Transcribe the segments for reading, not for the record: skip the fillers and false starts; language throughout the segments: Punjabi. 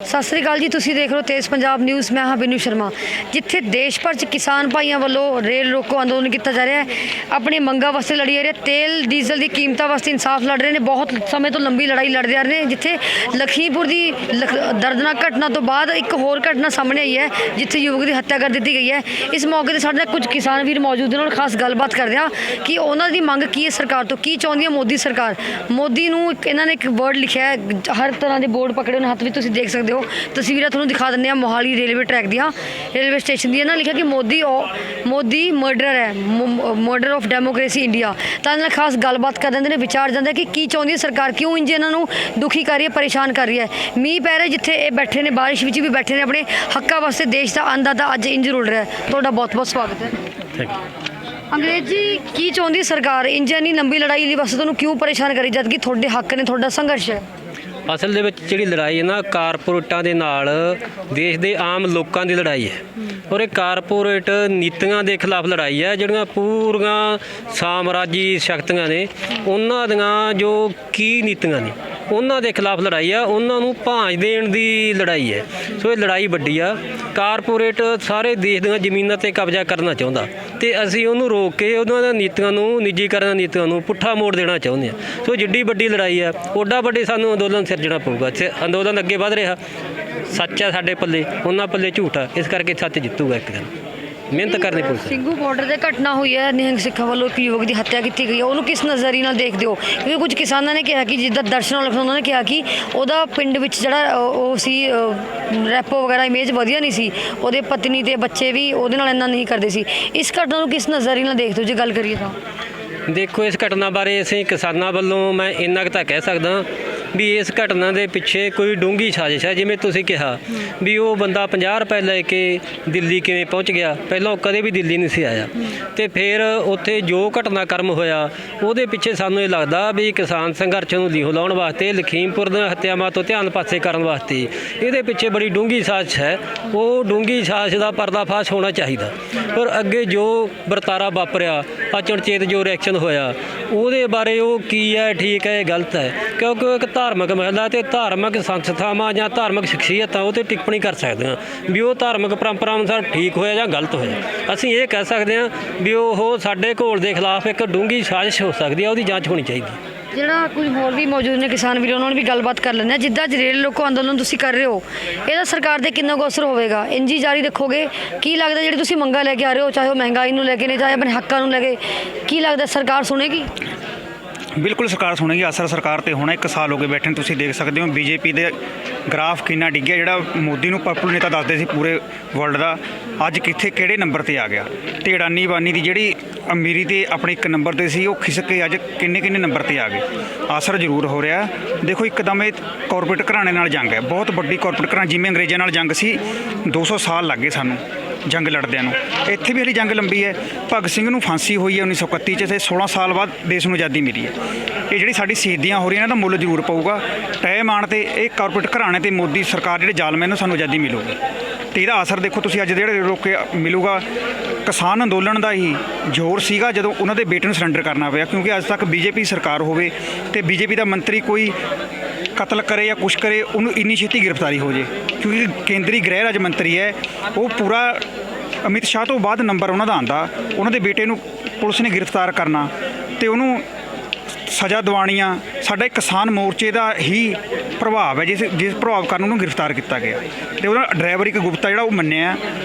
ਸਤਿ ਸ੍ਰੀ ਅਕਾਲ ਜੀ। ਤੁਸੀਂ ਦੇਖ ਰਹੇ ਹੋ ਤੇਜ਼ ਪੰਜਾਬ ਨਿਊਜ਼। ਮੈਂ ਹਾਂ ਬਿਨੂ ਸ਼ਰਮਾ। ਜਿੱਥੇ ਦੇਸ਼ ਭਰ 'ਚ ਕਿਸਾਨ ਭਾਈਆਂ ਵੱਲੋਂ ਰੇਲ ਰੋਕੋ ਅੰਦੋਲਨ ਕੀਤਾ ਜਾ ਰਿਹਾ ਹੈ, ਆਪਣੀ ਮੰਗਾਂ ਵਾਸਤੇ ਲੜੀ ਜਾ ਰਹੇ, ਤੇਲ ਡੀਜ਼ਲ ਦੀ ਕੀਮਤਾਂ ਵਾਸਤੇ ਇਨਸਾਫ ਲੜ ਰਹੇ ਨੇ। ਬਹੁਤ ਸਮੇਂ ਤੋਂ ਲੰਬੀ ਲੜਾਈ ਲੜਦੇ ਆ ਰਹੇ ਨੇ। ਜਿੱਥੇ ਲਖੀਮਪੁਰ ਦੀ ਦਰਦਨਾਕ ਘਟਨਾ ਤੋਂ ਬਾਅਦ ਇੱਕ ਹੋਰ ਘਟਨਾ ਸਾਹਮਣੇ ਆਈ ਹੈ, ਜਿੱਥੇ ਯੁਵਕ ਦੀ ਹੱਤਿਆ ਕਰ ਦਿੱਤੀ ਗਈ ਹੈ। ਇਸ ਮੌਕੇ 'ਤੇ ਸਾਡੇ ਨਾਲ ਕੁਝ ਕਿਸਾਨ ਵੀਰ ਮੌਜੂਦ ਨੇ, ਉਹਨਾਂ ਨਾਲ ਖਾਸ ਗੱਲਬਾਤ ਕਰਦੇ ਹਾਂ ਕਿ ਉਹਨਾਂ ਦੀ ਮੰਗ ਕੀ ਹੈ ਸਰਕਾਰ ਤੋਂ, ਕੀ ਚਾਹੁੰਦੀ ਹੈ ਮੋਦੀ ਸਰਕਾਰ। ਮੋਦੀ ਨੂੰ ਇਹਨਾਂ ਨੇ ਇੱਕ ਵਰਡ ਲਿਖਿਆ ਹੈ, ਹਰ ਤਰ੍ਹਾਂ ਦੇ ਬੋਰਡ ਪਕੜੇ ਉਹਨਾਂ ਹੱਥ ਵਿੱਚ, ਤੁਸੀਂ ਦੇਖ ਸਕਦੇ ਹੋ। ਤਸਵੀਰਾਂ ਤੁਹਾਨੂੰ ਦਿਖਾ ਦਿੰਦੇ ਹਾਂ ਮੋਹਾਲੀ ਰੇਲਵੇ ਟਰੈਕ ਦੀਆਂ, ਰੇਲਵੇ ਸਟੇਸ਼ਨ ਦੀਆਂ। ਨਾ ਲਿਖਿਆ ਕਿ ਮੋਦੀ ਮਰਡਰ ਹੈ, ਮਰਡਰ ਆਫ ਡੈਮੋਕ੍ਰੇਸੀ ਇੰਡੀਆ। ਤਾਂ ਇਹਨਾਂ ਨਾਲ ਖਾਸ ਗੱਲਬਾਤ ਕਰ ਦਿੰਦੇ ਨੇ, ਵਿਚਾਰ ਜਾਂਦੇ ਕਿ ਕੀ ਚਾਹੁੰਦੀ ਹੈ ਸਰਕਾਰ, ਕਿਉਂ ਇੰਜ ਇਹਨਾਂ ਨੂੰ ਦੁਖੀ ਕਰ ਰਹੀ ਹੈ, ਪਰੇਸ਼ਾਨ ਕਰ ਰਹੀ ਹੈ। ਮੀਂਹ ਪੈ ਰਿਹਾ, ਜਿੱਥੇ ਇਹ ਬੈਠੇ ਨੇ ਬਾਰਿਸ਼ ਵਿੱਚ ਵੀ ਬੈਠੇ ਨੇ, ਆਪਣੇ ਹੱਕਾਂ ਵਾਸਤੇ ਦੇਸ਼ ਦਾ ਅੰਨਦਾਤਾ ਅੱਜ ਇੰਜ ਰੁਲ ਰਿਹਾ ਹੈ। ਤੁਹਾਡਾ ਬਹੁਤ ਬਹੁਤ ਸਵਾਗਤ ਹੈ। ਅੰਗਰੇਜ਼ ਜੀ, ਕੀ ਚਾਹੁੰਦੀ ਸਰਕਾਰ? ਇੰਜ ਇੰਨੀ ਲੰਬੀ ਲੜਾਈ ਦੀ ਵਾਸਤੇ ਤੁਹਾਨੂੰ ਕਿਉਂ ਪਰੇਸ਼ਾਨ ਕਰੀ, ਜਦ ਕਿ ਤੁਹਾਡੇ ਹੱਕ ਨੇ, ਤੁਹਾਡਾ ਸੰਘਰਸ਼ ਹੈ। ਅਸਲ ਦੇ ਵਿੱਚ ਜਿਹੜੀ ਲੜਾਈ ਹੈ ਨਾ, ਕਾਰਪੋਰੇਟਾਂ ਦੇ ਨਾਲ ਦੇਸ਼ ਦੇ ਆਮ ਲੋਕਾਂ ਦੀ ਲੜਾਈ ਹੈ। ਔਰ ਇਹ ਕਾਰਪੋਰੇਟ ਨੀਤੀਆਂ ਦੇ ਖਿਲਾਫ ਲੜਾਈ ਹੈ, ਜਿਹੜੀਆਂ ਪੂਰੀਆਂ ਸਾਮਰਾਜੀ ਸ਼ਕਤੀਆਂ ਨੇ, ਉਹਨਾਂ ਦੀਆਂ ਜੋ ਕੀ ਨੀਤੀਆਂ ਨੇ ਉਹਨਾਂ ਦੇ ਖਿਲਾਫ ਲੜਾਈ ਆ, ਉਹਨਾਂ ਨੂੰ ਭਾਂਜ ਦੇਣ ਦੀ ਲੜਾਈ ਹੈ। ਸੋ ਇਹ ਲੜਾਈ ਵੱਡੀ ਆ। ਕਾਰਪੋਰੇਟ ਸਾਰੇ ਦੇਸ਼ ਦੀਆਂ ਜ਼ਮੀਨਾਂ 'ਤੇ ਕਬਜ਼ਾ ਕਰਨਾ ਚਾਹੁੰਦਾ, ਅਤੇ ਅਸੀਂ ਉਹਨੂੰ ਰੋਕ ਕੇ ਉਹਨਾਂ ਦੀਆਂ ਨੀਤੀਆਂ ਨੂੰ, ਨਿੱਜੀਕਰਨ ਨੀਤੀਆਂ ਨੂੰ ਪੁੱਠਾ ਮੋੜ ਦੇਣਾ ਚਾਹੁੰਦੇ ਹਾਂ। ਸੋ ਜਿੱਡੀ ਵੱਡੀ ਲੜਾਈ ਆ, ਓਡਾ ਵੱਡੇ ਸਾਨੂੰ ਅੰਦੋਲਨ ਸਿਰਜਣਾ ਪਊਗਾ। ਅੰਦੋਲਨ ਅੱਗੇ ਵਧ ਰਿਹਾ, ਸੱਚ ਆ ਸਾਡੇ ਪੱਲੇ, ਉਹਨਾਂ ਪੱਲੇ ਝੂਠ ਆ। ਇਸ ਕਰਕੇ ਸੱਚ ਜਿੱਤੂਗਾ ਇੱਕ ਦਿਨ, ਮਿਹਨਤ ਕਰਨੀ ਪਊ। ਸਿੰਘੂ ਬਾਰਡਰ 'ਤੇ ਘਟਨਾ ਹੋਈ ਹੈ, ਨਿਹੰਗ ਸਿੱਖਾਂ ਵੱਲੋਂ ਇੱਕ ਯੁਵਕ ਦੀ ਹੱਤਿਆ ਕੀਤੀ ਗਈ ਹੈ, ਉਹਨੂੰ ਕਿਸ ਨਜ਼ਰੀਏ ਨਾਲ ਦੇਖਦੇ ਹੋ? ਕਿਉਂਕਿ ਕੁਝ ਕਿਸਾਨਾਂ ਨੇ ਕਿਹਾ ਕਿ ਜਿੱਦਾਂ ਦਰਸ਼ਨ ਲਖਨਊ, ਉਹਨਾਂ ਨੇ ਕਿਹਾ ਕਿ ਉਹਦਾ ਪਿੰਡ ਵਿੱਚ ਜਿਹੜਾ ਉਹ ਸੀ ਰੈਪੋ ਵਗੈਰਾ ਇਮੇਜ ਵਧੀਆ ਨਹੀਂ ਸੀ, ਉਹਦੇ ਪਤਨੀ ਤੇ ਬੱਚੇ ਵੀ ਉਹਦੇ ਨਾਲ ਇੰਨਾ ਨਹੀਂ ਕਰਦੇ ਸੀ। ਇਸ ਘਟਨਾ ਨੂੰ ਕਿਸ ਨਜ਼ਰੀਏ ਨਾਲ ਦੇਖਦੇ ਹੋ ਜੇ ਗੱਲ ਕਰੀਏ ਤਾਂ? ਦੇਖੋ, ਇਸ ਘਟਨਾ ਬਾਰੇ ਅਸੀਂ ਕਿਸਾਨਾਂ ਵੱਲੋਂ ਮੈਂ ਇੰਨਾ ਕੁ ਤਾਂ ਕਹਿ ਸਕਦਾ ਵੀ ਇਸ ਘਟਨਾ ਦੇ ਪਿੱਛੇ ਕੋਈ ਡੂੰਘੀ ਸਾਜ਼ਿਸ਼ ਹੈ। ਜਿਵੇਂ ਤੁਸੀਂ ਕਿਹਾ ਵੀ ਉਹ ਬੰਦਾ 50 ਰੁਪਏ ਲੈ ਕੇ ਦਿੱਲੀ ਕਿਵੇਂ ਪਹੁੰਚ ਗਿਆ, ਪਹਿਲਾਂ ਉਹ ਕਦੇ ਵੀ ਦਿੱਲੀ ਨਹੀਂ ਸੀ ਆਇਆ, ਅਤੇ ਫਿਰ ਉੱਥੇ ਜੋ ਘਟਨਾਕ੍ਰਮ ਹੋਇਆ ਉਹਦੇ ਪਿੱਛੇ ਸਾਨੂੰ ਇਹ ਲੱਗਦਾ ਵੀ ਕਿਸਾਨ ਸੰਘਰਸ਼ ਨੂੰ ਲੀਹੋ ਲਾਉਣ ਵਾਸਤੇ, ਲਖੀਮਪੁਰ ਦੀਆਂ ਹੱਤਿਆਵਾਂ ਤੋਂ ਧਿਆਨ ਪਾਸੇ ਕਰਨ ਵਾਸਤੇ ਇਹਦੇ ਪਿੱਛੇ ਬੜੀ ਡੂੰਘੀ ਸਾਜ਼ਿਸ਼ ਹੈ। ਉਹ ਡੂੰਘੀ ਸਾਜ਼ਿਸ਼ ਦਾ ਪਰਦਾਫਾਸ਼ ਹੋਣਾ ਚਾਹੀਦਾ। ਪਰ ਅੱਗੇ ਜੋ ਵਰਤਾਰਾ ਵਾਪਰਿਆ, ਅਚਨਚੇਤ ਜੋ ਰਿਐਕਸ਼ਨ ਹੋਇਆ, ਉਹਦੇ ਬਾਰੇ ਉਹ ਕੀ ਹੈ, ਠੀਕ ਹੈ, ਗਲਤ ਹੈ। ਕਿਉਂਕਿ ਉਹ ਇੱਕ ਧਾਰਮਿਕ ਮਹਿਲਾ ਅਤੇ ਧਾਰਮਿਕ ਸੰਸਥਾਵਾਂ ਜਾਂ ਧਾਰਮਿਕ ਸ਼ਖਸੀਅਤਾਂ ਉਹ 'ਤੇ ਟਿੱਪਣੀ ਕਰ ਸਕਦੇ ਹਾਂ ਵੀ ਉਹ ਧਾਰਮਿਕ ਪਰੰਪਰਾ ਅਨੁਸਾਰ ਠੀਕ ਹੋਇਆ ਜਾਂ ਗਲਤ ਹੋਇਆ। ਅਸੀਂ ਇਹ ਕਹਿ ਸਕਦੇ ਹਾਂ ਵੀ ਉਹ ਸਾਡੇ ਘੋਲ ਦੇ ਖਿਲਾਫ ਇੱਕ ਡੂੰਘੀ ਸਾਜ਼ਿਸ਼ ਹੋ ਸਕਦੀ ਹੈ, ਉਹਦੀ ਜਾਂਚ ਹੋਣੀ ਚਾਹੀਦੀ। ਜਿਹੜਾ ਕੋਈ ਹੋਰ ਵੀ ਮੌਜੂਦ ਨੇ ਕਿਸਾਨ ਵੀਰ, ਉਹਨਾਂ ਨਾਲ ਵੀ ਗੱਲਬਾਤ ਕਰ ਲੈਂਦੇ ਹਾਂ। ਜਿੱਦਾਂ ਅੱਜ ਰੇਲ ਰੋਕੋ ਅੰਦੋਲਨ ਤੁਸੀਂ ਕਰ ਰਹੇ ਹੋ, ਇਹਦਾ ਸਰਕਾਰ 'ਤੇ ਕਿੰਨਾ ਕੁ ਅਸਰ ਹੋਵੇਗਾ? ਇੰਝ ਹੀ ਜਾਰੀ ਰੱਖੋਗੇ? ਕੀ ਲੱਗਦਾ ਜਿਹੜੀ ਤੁਸੀਂ ਮੰਗਾਂ ਲੈ ਕੇ ਆ ਰਹੇ ਹੋ, ਚਾਹੇ ਉਹ ਮਹਿੰਗਾਈ ਨੂੰ ਲੈ ਕੇ ਨੇ, ਚਾਹੇ ਆਪਣੇ ਹੱਕਾਂ ਨੂੰ ਲੈ ਕੇ, ਕੀ ਲੱਗਦਾ ਸਰਕਾਰ ਸੁਣੇਗੀ? ਬਿਲਕੁਲ ਸਰਕਾਰ ਸੁਣੇਗੀ। ਅਸਰ ਸਰਕਾਰ ਤੇ ਹੋਣਾ। 1 ਸਾਲ ਹੋ ਗਏ ਬੈਠੇ ਨੂੰ। ਤੁਸੀਂ ਦੇਖ ਸਕਦੇ ਹੋ ਬੀਜੇਪੀ ਦੇ ਗ੍ਰਾਫ ਕਿੰਨਾ ਡਿੱਗਿਆ। ਜਿਹੜਾ ਮੋਦੀ ਨੂੰ ਪਰਪਲ ਨੇਤਾ ਦੱਸਦੇ ਸੀ ਪੂਰੇ ਵਰਲਡ ਦਾ, ਅੱਜ ਕਿੱਥੇ ਕਿਹੜੇ ਨੰਬਰ ਤੇ ਆ ਗਿਆ। ਤੇ ਅਡਾਨੀ ਬਾਨੀ ਦੀ ਜਿਹੜੀ ਅਮੀਰੀ ਤੇ ਆਪਣੇ 1 ਨੰਬਰ ਤੇ ਸੀ, ਉਹ ਖਿਸਕ ਕੇ ਅੱਜ ਕਿੰਨੇ ਨੰਬਰ ਤੇ ਆ ਗਏ। ਅਸਰ ਜ਼ਰੂਰ ਹੋ ਰਿਹਾ। ਦੇਖੋ, ਇੱਕਦਮ ਇਹ ਕਾਰਪੋਰੇਟ ਘਰਾਣੇ ਨਾਲ ਜੰਗ ਹੈ, ਬਹੁਤ ਵੱਡੀ ਕਾਰਪੋਰੇਟ ਘਰਾਣਾ। ਜਿਵੇਂ ਅੰਗਰੇਜ਼ਾਂ ਨਾਲ ਜੰਗ ਸੀ, 200 ਸਾਲ ਲੱਗ ਗਏ ਸਾਨੂੰ ਜੰਗ ਲੜਦਿਆਂ ਨੂੰ। ਇੱਥੇ ਵੀ ਹਲੀ ਜੰਗ ਲੰਬੀ ਹੈ। ਭਗਤ ਸਿੰਘ ਨੂੰ ਫਾਂਸੀ ਹੋਈ ਹੈ 1931 'ਚ, ਅਤੇ 16 ਸਾਲ ਬਾਅਦ ਦੇਸ਼ ਨੂੰ ਆਜ਼ਾਦੀ ਮਿਲੀ ਹੈ। ਇਹ ਜਿਹੜੀ ਸਾਡੀ ਸ਼ਹੀਦੀਆਂ ਹੋ ਰਹੀਆਂ, ਇਹਨਾਂ ਦਾ ਮੁੱਲ ਜ਼ਰੂਰ ਪਊਗਾ। ਟਾਈਮ ਆਉਣ 'ਤੇ ਇਹ ਕਾਰਪੋਰੇਟ ਘਰਾਣੇ ਅਤੇ ਮੋਦੀ ਸਰਕਾਰ ਜਿਹੜੇ ਜ਼ਾਲਮ ਇਹਨਾਂ, ਸਾਨੂੰ ਆਜ਼ਾਦੀ ਮਿਲੂਗੀ। ਅਤੇ ਇਹਦਾ ਅਸਰ ਦੇਖੋ ਤੁਸੀਂ ਅੱਜ ਜਿਹੜੇ ਰੋਕ ਕੇ ਮਿਲੂਗਾ। ਕਿਸਾਨ ਅੰਦੋਲਨ ਦਾ ਹੀ ਜ਼ੋਰ ਸੀਗਾ ਜਦੋਂ ਉਹਨਾਂ ਦੇ ਬੇਟੇ ਨੂੰ ਸਰੈਂਡਰ ਕਰਨਾ ਪਿਆ, ਕਿਉਂਕਿ ਅੱਜ ਤੱਕ ਬੀਜੇਪੀ ਸਰਕਾਰ ਹੋਵੇ ਅਤੇ ਬੀਜੇਪੀ ਦਾ ਮੰਤਰੀ ਕੋਈ ਕਤਲ ਕਰੇ ਜਾਂ ਕੁਛ ਕਰੇ, ਉਹਨੂੰ ਇੰਨੀ ਛੇਤੀ ਗ੍ਰਿਫਤਾਰੀ ਹੋ ਜੇ। ਕਿਉਂਕਿ ਕੇਂਦਰੀ ਗ੍ਰਹਿ ਰਾਜ ਮੰਤਰੀ ਹੈ ਉਹ, ਪੂਰਾ ਅਮਿਤ ਸ਼ਾਹ ਤੋਂ ਬਾਅਦ ਨੰਬਰ ਉਹਨਾਂ ਦਾ ਆਉਂਦਾ। ਉਹਨਾਂ ਦੇ ਬੇਟੇ ਨੂੰ ਪੁਲਿਸ ਨੇ ਗ੍ਰਿਫਤਾਰ ਕਰਨਾ ਅਤੇ ਉਹਨੂੰ ਸਜ਼ਾ ਦਿਵਾਉਣੀਆਂ, ਸਾਡਾ ਇੱਕ ਕਿਸਾਨ ਮੋਰਚੇ ਦਾ ਹੀ ਪ੍ਰਭਾਵ ਹੈ। ਜਿਸ ਪ੍ਰਭਾਵ ਕਾਰਨ ਉਹਨੂੰ ਗ੍ਰਿਫਤਾਰ ਕੀਤਾ ਗਿਆ। ਅਤੇ ਉਹਦਾ ਡਰਾਈਵਰ ਇੱਕ ਗੁਪਤਾ ਜਿਹੜਾ ਉਹ ਮੰਨਿਆ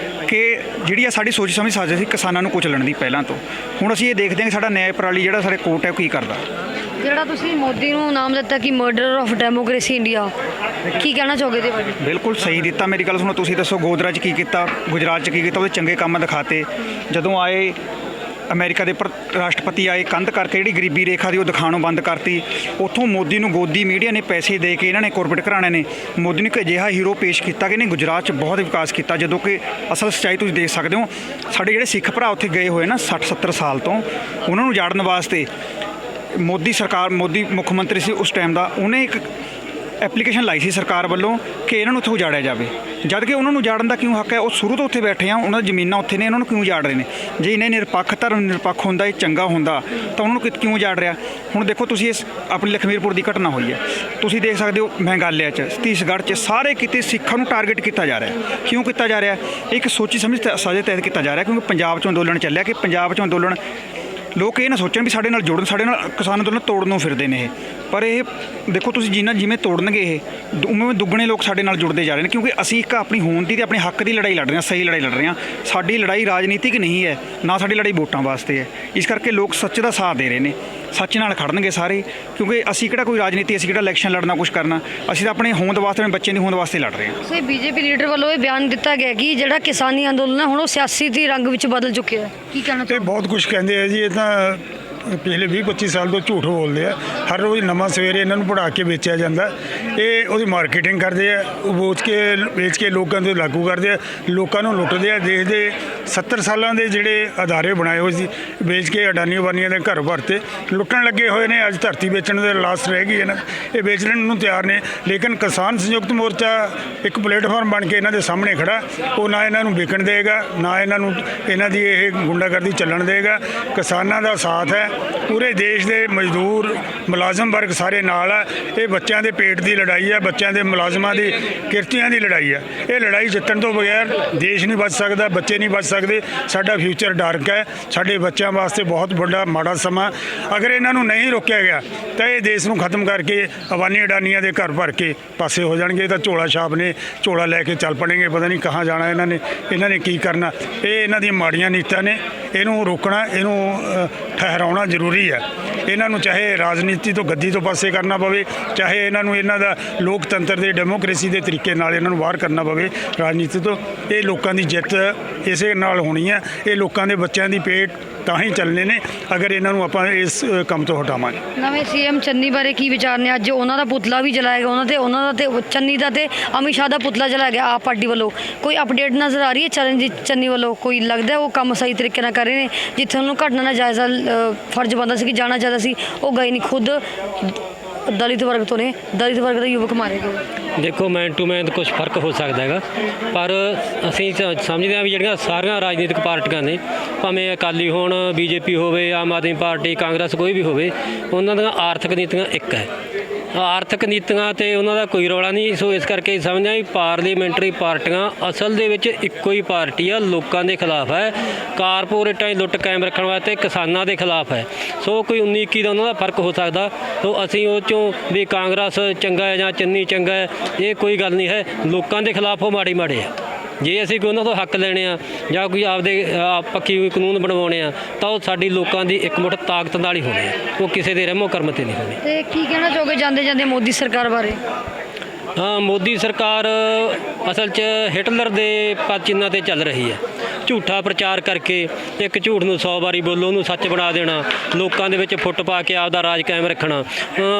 ਕਿ ਜਿਹੜੀ ਆ ਸਾਡੀ ਸੋਚ ਸਮਝ ਸਾਜ਼ਿਸ਼ ਸੀ ਕਿਸਾਨਾਂ ਨੂੰ ਕੁਚਲਣ ਦੀ ਪਹਿਲਾਂ ਤੋਂ। ਹੁਣ ਅਸੀਂ ਇਹ ਦੇਖਦੇ ਹਾਂ ਕਿ ਸਾਡਾ ਨਿਆਂ ਪ੍ਰਣਾਲੀ ਜਿਹੜਾ ਸਾਡੇ ਕੋਰਟ ਹੈ ਉਹ ਕੀ ਕਰਦਾ। ਜਿਹੜਾ ਤੁਸੀਂ ਮੋਦੀ ਨੂੰ ਨਾਮ ਦਿੱਤਾ ਕਿ ਮਰਡਰ ਆਫ ਡੈਮੋਕ੍ਰੇਸੀ ਇੰਡੀਆ, ਕੀ ਕਹਿਣਾ ਚਾਹੋਗੇ ਇਹਦੇ ਬਾਰੇ? ਬਿਲਕੁਲ ਸਹੀ ਦਿੱਤਾ। ਮੇਰੀ ਗੱਲ ਸੁਣੋ, ਤੁਸੀਂ ਦੱਸੋ ਗੋਦਰਾ 'ਚ ਕੀ ਕੀਤਾ, ਗੁਜਰਾਤ 'ਚ ਕੀ ਕੀਤਾ? ਉਹਦੇ ਚੰਗੇ ਕੰਮ ਦਿਖਾਤੇ। ਜਦੋਂ ਆਏ ਅਮਰੀਕਾ ਦੇ ਰਾਸ਼ਟਰਪਤੀ ਆਏ, ਕੰਧ ਕਰਕੇ ਜਿਹੜੀ ਗਰੀਬੀ ਰੇਖਾ ਦੀ ਉਹ ਦਿਖਾਣੋਂ ਬੰਦ ਕਰਤੀ। ਉੱਥੋਂ ਮੋਦੀ ਨੂੰ ਗੋਦੀ ਮੀਡੀਆ ਨੇ ਪੈਸੇ ਦੇ ਕੇ, ਇਹਨਾਂ ਨੇ ਕਾਰਪੋਰੇਟ ਘਰਾਣੇ ਨੇ ਮੋਦੀ ਨੂੰ ਇੱਕ ਅਜਿਹਾ ਹੀਰੋ ਪੇਸ਼ ਕੀਤਾ ਕਿ ਇਹਨੇ ਗੁਜਰਾਤ 'ਚ ਬਹੁਤ ਵਿਕਾਸ ਕੀਤਾ। ਜਦੋਂ ਕਿ ਅਸਲ ਸੱਚਾਈ ਤੁਸੀਂ ਦੇਖ ਸਕਦੇ ਹੋ, ਸਾਡੇ ਜਿਹੜੇ ਸਿੱਖ ਭਰਾ ਉੱਥੇ ਗਏ ਹੋਏ ਨਾ 60-70 ਸਾਲ ਤੋਂ, ਉਹਨਾਂ ਨੂੰ ਜਾੜਨ ਵਾਸਤੇ ਮੋਦੀ ਸਰਕਾਰ, ਮੋਦੀ ਮੁੱਖ ਮੰਤਰੀ ਸੀ ਉਸ ਟਾਈਮ ਦਾ, ਉਹਨੇ ਇੱਕ ਐਪਲੀਕੇਸ਼ਨ ਲਾਈ ਸੀ ਸਰਕਾਰ ਵੱਲੋਂ ਕਿ ਇਹਨਾਂ ਨੂੰ ਉੱਥੋਂ ਉਜਾੜਿਆ ਜਾਵੇ, ਜਦ ਕਿ ਉਹਨਾਂ ਨੂੰ ਉਜਾੜਨ ਦਾ ਕਿਉਂ ਹੱਕ ਹੈ? ਉਹ ਸ਼ੁਰੂ ਤੋਂ ਉੱਥੇ ਬੈਠੇ ਆ, ਉਹਨਾਂ ਦੀ ਜ਼ਮੀਨਾਂ ਉੱਥੇ ਨੇ, ਇਹਨਾਂ ਨੂੰ ਕਿਉਂ ਉਜਾੜ ਰਹੇ ਨੇ? ਜੇ ਇਹਨੇ ਨਿਰਪੱਖ ਧਰਮ ਨਿਰਪੱਖ ਹੁੰਦਾ, ਇਹ ਚੰਗਾ ਹੁੰਦਾ ਤਾਂ ਉਹਨਾਂ ਨੂੰ ਕਿਉਂ ਉਜਾੜ ਰਿਹਾ? ਹੁਣ ਦੇਖੋ ਤੁਸੀਂ ਇਸ ਆਪਣੀ ਲਖਮੀਰਪੁਰ ਦੀ ਘਟਨਾ ਹੋਈ ਹੈ, ਤੁਸੀਂ ਦੇਖ ਸਕਦੇ ਹੋ ਮੇਘਾਲਿਆ 'ਚ, ਛੱਤੀਸਗੜ੍ਹ 'ਚ ਸਾਰੇ ਕਿਤੇ ਸਿੱਖਾਂ ਨੂੰ ਟਾਰਗੇਟ ਕੀਤਾ ਜਾ ਰਿਹਾ। ਕਿਉਂ ਕੀਤਾ ਜਾ ਰਿਹਾ? ਇਹ ਇੱਕ ਸੋਚੀ ਸਮਝ ਸਾਜੇ ਤਹਿਤ ਕੀਤਾ ਜਾ ਰਿਹਾ, ਕਿਉਂਕਿ ਪੰਜਾਬ 'ਚ ਅੰਦੋਲਨ ਚੱਲਿਆ ਕਿ ਪੰਜਾਬ 'ਚ ਅੰਦੋਲਨ ਲੋਕ ਇਹ ਨਾ ਸੋਚਣ ਵੀ ਸਾਡੇ ਨਾਲ ਜੁੜਨ, ਸਾਡੇ ਨਾਲ ਕਿਸਾਨ ਅੰਦੋਲਨ ਤੋੜਨ ਨੂੰ ਫਿਰਦੇ ਨੇ ਇਹ। ਪਰ ਇਹ ਦੇਖੋ ਤੁਸੀਂ ਜਿਵੇਂ ਤੋੜਨਗੇ ਇਹ ਉਵੇਂ ਦੁੱਗਣੇ ਲੋਕ ਸਾਡੇ ਨਾਲ ਜੁੜਦੇ ਜਾ ਰਹੇ ਨੇ, ਕਿਉਂਕਿ ਅਸੀਂ ਇੱਕ ਆਪਣੀ ਹੋਂਦ ਦੀ ਤੇ ਆਪਣੇ ਹੱਕ ਦੀ ਲੜਾਈ ਲੜ ਰਹੇ ਹਾਂ, ਸਹੀ ਲੜਾਈ ਲੜ ਰਹੇ ਹਾਂ। ਸਾਡੀ ਲੜਾਈ ਰਾਜਨੀਤਿਕ ਨਹੀਂ ਹੈ, ਨਾ ਸਾਡੀ ਲੜਾਈ ਵੋਟਾਂ ਵਾਸਤੇ ਹੈ। ਇਸ ਕਰਕੇ ਲੋਕ ਸੱਚ ਦਾ ਸਾਥ ਦੇ ਰਹੇ ਨੇ, ਸੱਚ ਨਾਲ ਖੜਨਗੇ ਸਾਰੇ, ਕਿਉਂਕਿ ਅਸੀਂ ਕਿਹੜਾ ਕੋਈ ਰਾਜਨੀਤੀ, ਅਸੀਂ ਕਿਹੜਾ ਇਲੈਕਸ਼ਨ ਲੜਨਾ, ਕੁਝ ਕਰਨਾ, ਅਸੀਂ ਤਾਂ ਆਪਣੇ ਹੋਂਦ ਵਾਸਤੇ, ਆਪਣੇ ਬੱਚਿਆਂ ਦੀ ਹੋਂਦ ਵਾਸਤੇ ਲੜ ਰਹੇ ਹਾਂ। ਸੇ ਬੀਜੇਪੀ ਲੀਡਰ ਵੱਲੋਂ ਇਹ ਬਿਆਨ ਦਿੱਤਾ ਗਿਆ ਕਿ ਜਿਹੜਾ ਕਿਸਾਨੀ ਅੰਦੋਲਨ ਹੈ ਹੁਣ ਉਹ ਸਿਆਸੀ ਦੀ ਰੰਗ ਵਿੱਚ ਬਦਲ ਚੁੱਕਿਆ ਹੈ, ਕੀ ਕਹਿਣਾ ਇਹ ਚਾਹੁੰਦੇ? ਬਹੁਤ ਕੁਝ ਕਹਿੰਦੇ ਆ ਜੀ। ਇਹ ਤਾਂ ਪਿਛਲੇ 20-25 ਸਾਲ ਤੋਂ ਝੂਠ ਬੋਲਦੇ ਆ। ਹਰ ਰੋਜ਼ ਨਵਾਂ ਸਵੇਰੇ ਇਹਨਾਂ ਨੂੰ ਪੜਾ ਕੇ ਵੇਚਿਆ ਜਾਂਦਾ। ਇਹ ਉਹਦੀ ਮਾਰਕੀਟਿੰਗ ਕਰਦੇ ਆ, ਉਹ ਵੇਚ ਕੇ ਲੋਕਾਂ ਦੇ ਲਾਗੂ ਕਰਦੇ ਆ, ਲੋਕਾਂ ਨੂੰ ਲੁੱਟਦੇ ਆ। ਦੇਸ਼ ਦੇ 70 ਸਾਲਾਂ ਦੇ ਜਿਹੜੇ ਅਦਾਰੇ ਬਣਾਏ ਹੋਏ ਸੀ, ਵੇਚ ਕੇ ਅਡਾਨੀ ਅਬਾਨੀਆਂ ਦੇ ਘਰ ਭਰਤੇ ਲੁੱਟਣ ਲੱਗੇ ਹੋਏ ਨੇ। ਅੱਜ ਧਰਤੀ ਵੇਚਣ ਦੇ ਲਾਸਟ ਰਹਿ ਗਈ ਇਹਨਾਂ, ਇਹ ਵੇਚਣ ਨੂੰ ਤਿਆਰ ਨੇ। ਲੇਕਿਨ ਕਿਸਾਨ ਸੰਯੁਕਤ ਮੋਰਚਾ ਇੱਕ ਪਲੇਟਫਾਰਮ ਬਣ ਕੇ ਇਹਨਾਂ ਦੇ ਸਾਹਮਣੇ ਖੜਾ। ਉਹ ਨਾ ਇਹਨਾਂ ਨੂੰ ਵਿਕਣ ਦੇਗਾ, ਨਾ ਇਹਨਾਂ ਦੀ ਇਹ ਗੁੰਡਾਗਰਦੀ ਚੱਲਣ ਦੇਗਾ। ਕਿਸਾਨਾਂ ਦਾ ਸਾਥ ਹੈ, ਪੂਰੇ ਦੇਸ਼ ਦੇ ਮਜ਼ਦੂਰ ਮੁਲਾਜ਼ਮ ਵਰਗ ਸਾਰੇ ਨਾਲ ਆ। ਇਹ ਬੱਚਿਆਂ ਦੇ ਪੇਟ ਦੀ ਲੜਾਈ ਹੈ, ਬੱਚਿਆਂ ਦੇ ਮੁਲਾਜ਼ਮਾਂ ਦੀ ਕਿਰਤੀਆਂ ਦੀ ਲੜਾਈ ਹੈ। ਇਹ ਲੜਾਈ ਜਿੱਤਣ ਤੋਂ ਬਗੈਰ ਦੇਸ਼ ਨਹੀਂ ਬਚ ਸਕਦਾ, ਬੱਚੇ ਨਹੀਂ ਬਚ ਸਕਦੇ। ਸਾਡਾ ਫਿਊਚਰ ਡਾਰਕ ਹੈ, ਸਾਡੇ ਬੱਚਿਆਂ ਵਾਸਤੇ ਬਹੁਤ ਵੱਡਾ ਮਾੜਾ ਸਮਾਂ। ਅਗਰ ਇਹਨਾਂ ਨੂੰ ਨਹੀਂ ਰੋਕਿਆ ਗਿਆ ਤਾਂ ਇਹ ਦੇਸ਼ ਨੂੰ ਖਤਮ ਕਰਕੇ ਅਬਾਨੀ ਅਡਾਨੀਆਂ ਦੇ ਘਰ ਭਰ ਕੇ ਪਾਸੇ ਹੋ ਜਾਣਗੇ। ਤਾਂ ਝੋਲਾ ਛਾਪ ਨੇ, ਝੋਲਾ ਲੈ ਕੇ ਚੱਲ ਪੜेंगे। ਪਤਾ ਨਹੀਂ ਕਹਾਂ ਜਾਣਾ ਇਹਨਾਂ ਨੇ ਕੀ ਕਰਨਾ। ਇਹ ਇਹਨਾਂ ਦੀਆਂ ਮਾੜੀਆਂ ਨੀਤਾਂ ਨੇ, ਇਹਨੂੰ ਰੋਕਣਾ, ਇਹਨੂੰ ਠਹਿਰਾਉਣਾ ਜ਼ਰੂਰੀ ਹੈ। ਇਹਨਾਂ ਨੂੰ ਚਾਹੇ ਰਾਜਨੀਤੀ ਤੋਂ ਗੱਦੀ ਤੋਂ ਪਾਸੇ ਕਰਨਾ ਪਵੇ, ਚਾਹੇ ਇਹਨਾਂ ਦਾ ਲੋਕਤੰਤਰ ਦੇ ਡੈਮੋਕ੍ਰੇਸੀ ਦੇ ਤਰੀਕੇ ਨਾਲ ਇਹਨਾਂ ਨੂੰ ਬਾਹਰ ਕਰਨਾ ਪਵੇ ਰਾਜਨੀਤੀ ਤੋਂ। ਇਹ ਲੋਕਾਂ ਦੀ ਜਿੱਤ ਇਸੇ ਨਾਲ ਹੋਣੀ ਹੈ। ਇਹ ਲੋਕਾਂ ਦੇ ਬੱਚਿਆਂ ਦੀ ਪੇਟ ਤਾਂ ਹੀ ਚੱਲਣੇ ਨੇ ਅਗਰ ਇਹਨਾਂ ਨੂੰ ਆਪਾਂ ਇਸ ਕੰਮ ਤੋਂ ਹਟਾਵਾਂਗੇ। ਨਵੇਂ ਸੀਐਮ ਚੰਨੀ ਬਾਰੇ ਕੀ ਵਿਚਾਰ ਨੇ? ਅੱਜ ਉਹਨਾਂ ਦਾ ਪੁਤਲਾ ਵੀ ਜਲਾਇਆ ਗਿਆ, ਉਹਨਾਂ ਦਾ ਤੇ ਚੰਨੀ ਦਾ ਤੇ ਅਮਿਤ ਸ਼ਾਹ ਦਾ ਪੁਤਲਾ ਜਲਾਇਆ ਗਿਆ ਆਪ ਪਾਰਟੀ ਵੱਲੋਂ। ਕੋਈ ਅਪਡੇਟ ਨਜ਼ਰ ਆ ਰਹੀ ਹੈ ਚਰਨਜੀਤ ਚੰਨੀ ਵੱਲੋਂ? ਕੋਈ ਲੱਗਦਾ ਉਹ ਕੰਮ ਸਹੀ ਤਰੀਕੇ ਨਾਲ ਕਰ ਰਹੇ ਨੇ? ਜਿੱਥੇ ਉਹਨੂੰ ਘਟਨਾ ਦਾ ਜਾਇਜ਼ਾ ਫਰਜ਼ ਬਣਦਾ ਸੀ ਕਿ ਜਾਣਾ ਚਾਹੀਦਾ ਸੀ, ਉਹ ਗਏ ਨਹੀਂ। ਖੁਦ ਦਲਿਤ ਵਰਗ ਤੋਂ ਨੇ, ਦਲਿਤ ਵਰਗ ਦੇ ਯੁਵਕ ਮਾਰੇ ਗਏ। ਦੇਖੋ ਮੈਨ ਟੂ ਮੈਨ ਕੁਝ ਫਰਕ ਹੋ ਸਕਦਾ ਹੈਗਾ, ਪਰ ਅਸੀਂ ਸਮਝਦੇ ਹਾਂ ਵੀ ਜਿਹੜੀਆਂ ਸਾਰੀਆਂ ਰਾਜਨੀਤਿਕ ਪਾਰਟੀਆਂ ਨੇ, ਭਾਵੇਂ ਅਕਾਲੀ ਹੋਣ, ਬੀਜੇਪੀ ਹੋਵੇ, ਆਮ ਆਦਮੀ ਪਾਰਟੀ, ਕਾਂਗਰਸ, ਕੋਈ ਵੀ ਹੋਵੇ, ਉਹਨਾਂ ਦੀਆਂ ਆਰਥਿਕ ਨੀਤੀਆਂ ਇੱਕ ਹੈ। ਆਰਥਿਕ ਨੀਤੀਆਂ ਤੇ ਉਹਨਾਂ ਦਾ ਕੋਈ ਰੌਲਾ ਨਹੀਂ। ਸੋ ਇਸ ਕਰਕੇ ਸਮਝਦੇ ਹਾਂ ਵੀ ਪਾਰਲੀਮੈਂਟਰੀ ਪਾਰਟੀਆਂ ਅਸਲ ਦੇ ਵਿੱਚ ਇੱਕੋ ਹੀ ਪਾਰਟੀ ਆ, ਲੋਕਾਂ ਦੇ ਖਿਲਾਫ ਹੈ। ਕਾਰਪੋਰੇਟਾਂ ਦੀ ਲੁੱਟ ਕਾਇਮ ਰੱਖਣ ਵਾਸਤੇ ਕਿਸਾਨਾਂ ਦੇ ਖਿਲਾਫ ਹੈ। ਸੋ ਕੋਈ 19-21 ਦਾ ਉਹਨਾਂ ਦਾ ਫਰਕ ਹੋ ਸਕਦਾ। ਸੋ ਅਸੀਂ ਉਹ 'ਚੋਂ ਵੀ ਕਾਂਗਰਸ ਚੰਗਾ ਹੈ ਜਾਂ ਚੰਨੀ ਚੰਗਾ ਹੈ, ਇਹ ਕੋਈ ਗੱਲ ਨਹੀਂ ਹੈ। ਲੋਕਾਂ ਦੇ ਖਿਲਾਫ ਉਹ ਮਾੜੇ ਆ। ਜੇ ਅਸੀਂ ਕੋਈ ਉਹਨਾਂ ਤੋਂ ਹੱਕ ਲੈਣੇ ਆ ਜਾਂ ਕੋਈ ਆਪਦੇ ਪੱਕੀ ਹੋਈ ਕਾਨੂੰਨ ਬਣਵਾਉਣੇ ਆ ਤਾਂ ਉਹ ਸਾਡੀ ਲੋਕਾਂ ਦੀ ਇਕਮੁੱਠ ਤਾਕਤ ਨਾਲ ਹੀ ਹੋਣੀ ਆ, ਉਹ ਕਿਸੇ ਦੇ ਰਹਿਮੋ ਕਰਮ ਤੇ ਨਹੀਂ ਹੋਣੀ। ਤੇ ਕੀ ਕਹਿਣਾ ਚਾਹੋਗੇ ਜਾਂਦੇ ਮੋਦੀ ਸਰਕਾਰ ਬਾਰੇ? ਹਾਂ, ਮੋਦੀ ਸਰਕਾਰ ਅਸਲ 'ਚ ਹਿਟਲਰ ਦੇ ਪਦ ਚਿੰਨ੍ਹਾਂ 'ਤੇ ਚੱਲ ਰਹੀ ਹੈ। ਝੂਠਾ ਪ੍ਰਚਾਰ ਕਰਕੇ ਇੱਕ ਝੂਠ ਨੂੰ 100 ਵਾਰੀ ਬੋਲੋ, ਉਹਨੂੰ ਸੱਚ ਬਣਾ ਦੇਣਾ, ਲੋਕਾਂ ਦੇ ਵਿੱਚ ਫੁੱਟ ਪਾ ਕੇ ਆਪਦਾ ਰਾਜ ਕਾਇਮ ਰੱਖਣਾ,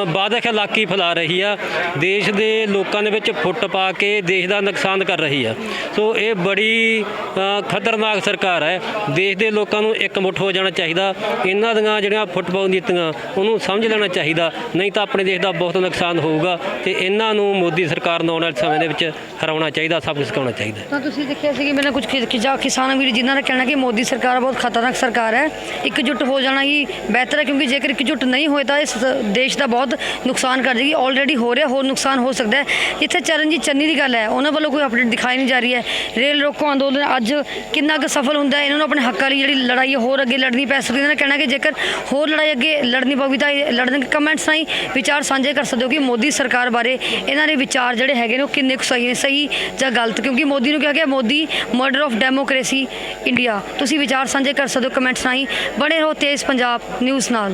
ਬਦਅਖਲਾਕੀ ਫੈਲਾ ਰਹੀ ਆ। ਦੇਸ਼ ਦੇ ਲੋਕਾਂ ਦੇ ਵਿੱਚ ਫੁੱਟ ਪਾ ਕੇ ਦੇਸ਼ ਦਾ ਨੁਕਸਾਨ ਕਰ ਰਹੀ ਆ। ਸੋ ਇਹ ਬੜੀ ਖਤਰਨਾਕ ਸਰਕਾਰ ਹੈ। ਦੇਸ਼ ਦੇ ਲੋਕਾਂ ਨੂੰ ਇਕਮੁੱਠ ਹੋ ਜਾਣਾ ਚਾਹੀਦਾ। ਇਹਨਾਂ ਦੀਆਂ ਜਿਹੜੀਆਂ ਫੁੱਟਬਾਲ ਨੀਤੀਆਂ ਉਹਨੂੰ ਸਮਝ ਲੈਣਾ ਚਾਹੀਦਾ, ਨਹੀਂ ਤਾਂ ਆਪਣੇ ਦੇਸ਼ ਦਾ ਬਹੁਤ ਨੁਕਸਾਨ ਹੋਊਗਾ। ਤੇ ਇਹਨਾਂ ਨੂੰ ਮੋਦੀ ਸਰਕਾਰ ਨੂੰ ਆਉਣ ਵਾਲੇ ਸਮੇਂ ਦੇ ਵਿੱਚ ਹਰਾਉਣਾ ਚਾਹੀਦਾ, ਸਭ ਕੁਝ ਸਿਖਾਉਣਾ ਚਾਹੀਦਾ। ਤਾਂ ਤੁਸੀਂ ਦੇਖਿਆ ਸੀ ਕਿ ਮੈਨੂੰ ਕੁਝ ਕਿਸਾਨ ਵੀਰ ਜਿਨ੍ਹਾਂ ਦਾ ਕਹਿਣਾ ਕਿ ਮੋਦੀ ਸਰਕਾਰ ਬਹੁਤ ਖਤਰਨਾਕ ਸਰਕਾਰ ਹੈ, ਇਕਜੁੱਟ ਹੋ ਜਾਣਾ ਹੀ ਬਿਹਤਰ ਹੈ, ਕਿਉਂਕਿ ਜੇਕਰ ਇਕਜੁੱਟ ਨਹੀਂ ਹੋਏ ਤਾਂ ਇਸ ਦੇਸ਼ ਦਾ ਬਹੁਤ ਨੁਕਸਾਨ ਕਰ ਜਾਏਗੀ। ਆਲਰੇਡੀ ਹੋ ਰਿਹਾ, ਹੋਰ ਨੁਕਸਾਨ ਹੋ ਸਕਦਾ ਹੈ। ਜਿੱਥੇ ਚਰਨਜੀਤ ਚੰਨੀ ਦੀ ਗੱਲ ਹੈ, ਉਹਨਾਂ ਵੱਲੋਂ ਕੋਈ ਅਪਡੇਟ ਦਿਖਾਈ ਨਹੀਂ ਜਾ ਰਹੀ ਹੈ। ਰੇਲ ਰੋਕੋ ਅੰਦੋਲਨ ਅੱਜ ਕਿੰਨਾ ਕੁ ਸਫਲ ਹੁੰਦਾ ਹੈ? ਇਹਨਾਂ ਨੂੰ ਆਪਣੇ ਹੱਕਾਂ ਲਈ ਜਿਹੜੀ ਲੜਾਈ ਹੈ ਹੋਰ ਅੱਗੇ ਲੜਨੀ ਪੈ ਸਕਦੀ ਹੈ। ਇਹਨਾਂ ਦਾ ਕਹਿਣਾ ਕਿ ਜੇਕਰ ਹੋਰ ਲੜਾਈ ਅੱਗੇ ਲੜਨੀ ਪਊਗੀ ਤਾਂ ਲੜਨ ਦੇ ਕਮੈਂਟਸ ਰਾਹੀਂ ਵਿਚਾਰ ਸਾਂਝੇ ਕਰ ਸਕਦੇ ਹੋ ਕਿ ਮੋਦੀ ਸਰਕਾਰ ਬਾਰੇ ਇਹਨਾਂ ਦੇ ਵਿਚਾਰ ਜਿਹੜੇ ਹੈਗੇ ਨੇ ਉਹ ਕਿੰਨੇ ਕੁ ਸਹੀ ਨੇ, ਸਹੀ ਜਾਂ ਗਲਤ। ਕਿਉਂਕਿ ਮੋਦੀ ਨੂੰ ਕਿਹਾ ਗਿਆ Modi murder of democracy India. ਤੁਸੀਂ ਵਿਚਾਰ ਸਾਂਝੇ ਕਰ ਸਕਦੇ ਹੋ ਕਮੈਂਟਸ ਰਾਹੀਂ। ਬਣੇ ਰਹੋ ਤੇਜ਼ ਪੰਜਾਬ ਨਿਊਜ਼ ਨਾਲ।